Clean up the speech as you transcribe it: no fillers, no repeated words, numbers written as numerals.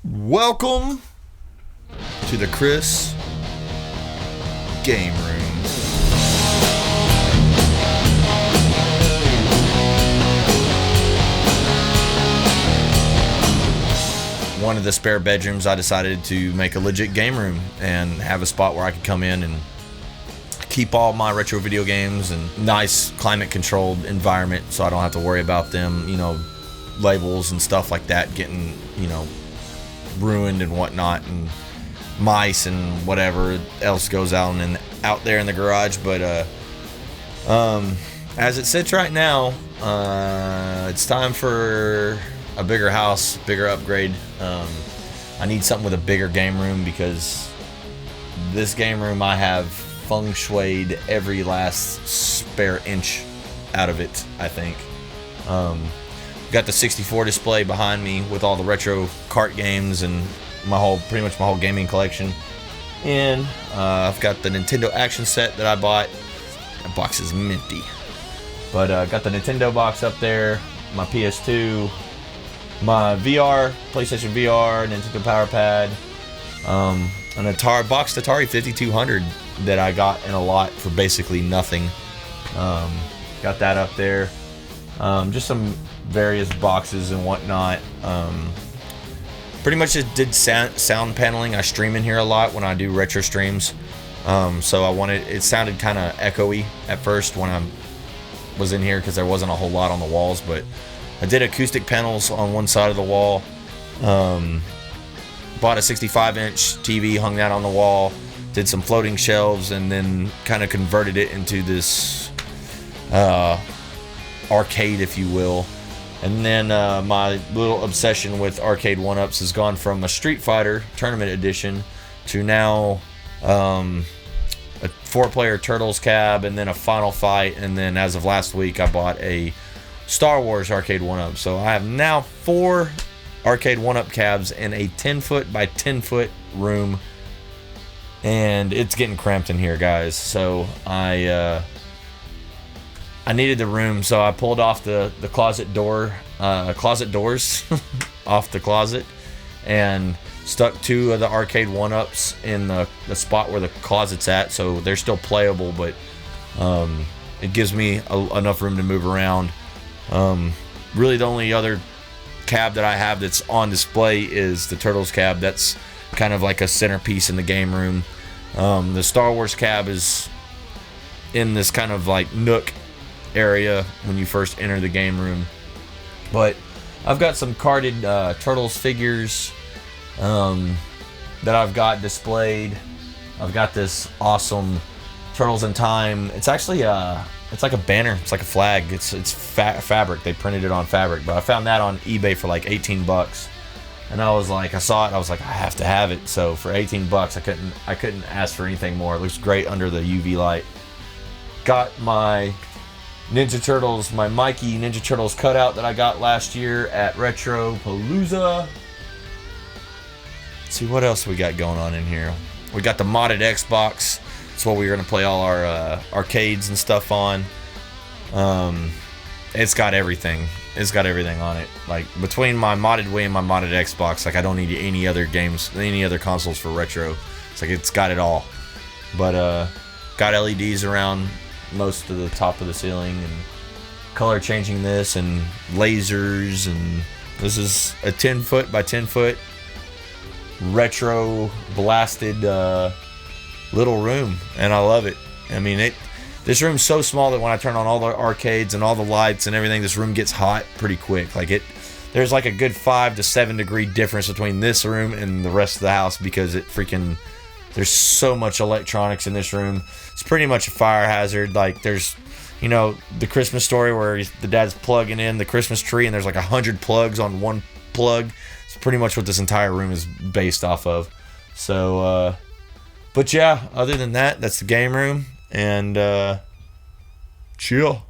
Welcome to the Chris Game Room. One of the spare bedrooms, I decided to make a legit game room and have a spot where I could come in and keep all my retro video games and nice climate controlled environment, so I don't have to worry about them, labels and stuff like that getting, ruined and whatnot, and mice and whatever else goes out there in the garage. But as it sits right now, it's time for a bigger house, bigger upgrade. I need something with a bigger game room, because this game room, I have feng shuied every last spare inch out of it, I think. Got the 64 display behind me with all the retro kart games and pretty much my whole gaming collection. And I've got the Nintendo action set that I bought. That box is minty. But got the Nintendo box up there, my PS2, my VR, PlayStation VR, Nintendo Power Pad, an boxed Atari 5200 that I got in a lot for basically nothing. Got that up there. Just some various boxes and whatnot. Pretty much just did sound paneling. I stream in here a lot when I do retro streams. So it sounded kind of echoey at first when I was in here, because there wasn't a whole lot on the walls, but I did acoustic panels on one side of the wall. Bought a 65-inch TV, hung that on the wall, did some floating shelves, and then kind of converted it into this arcade, if you will. And then my little obsession with arcade 1-ups has gone from a Street Fighter Tournament Edition to now a 4-player Turtles cab, and then a Final Fight, and then as of last week I bought a Star Wars arcade 1-up. So I have now 4 arcade 1-up cabs in a 10-foot by 10-foot room, and it's getting cramped in here, guys. So I needed the room, so I pulled off the closet doors off the closet, and stuck 2 of the arcade 1-ups in the spot where the closet's at, so they're still playable, but it gives me enough room to move around. Really the only other cab that I have that's on display is the Turtles cab. That's kind of like a centerpiece in the game room. The Star Wars cab is in this kind of like nook area when you first enter the game room. But I've got some carded Turtles figures that I've got displayed. I've got this awesome Turtles in Time. It's actually it's like a banner. It's like a flag. It's fabric. They printed it on fabric. But I found that on eBay for like $18. And I saw it. I was like, I have to have it. So for $18, I couldn't ask for anything more. It looks great under the UV light. Got my Ninja Turtles, my Mikey Ninja Turtles cutout that I got last year at Retro Palooza. Let's see what else we got going on in here. We got the modded Xbox. That's what we're going to play all our arcades and stuff on. It's got everything. It's got everything on it. Like, between my modded Wii and my modded Xbox, like, I don't need any other games, any other consoles for retro. It's like, it's got it all. But got LEDs around most of the top of the ceiling, and color changing this, and lasers, and this is a 10-foot by 10-foot retro blasted little room, and I love it. I mean, this room's so small that when I turn on all the arcades and all the lights and everything, this room gets hot pretty quick. Like, there's like a good 5 to 7 degree difference between this room and the rest of the house, because there's so much electronics in this room. It's pretty much a fire hazard. Like, there's, the Christmas Story where the dad's plugging in the Christmas tree and there's like 100 plugs on one plug. It's pretty much what this entire room is based off of. So, but yeah, other than that, that's the game room. And chill.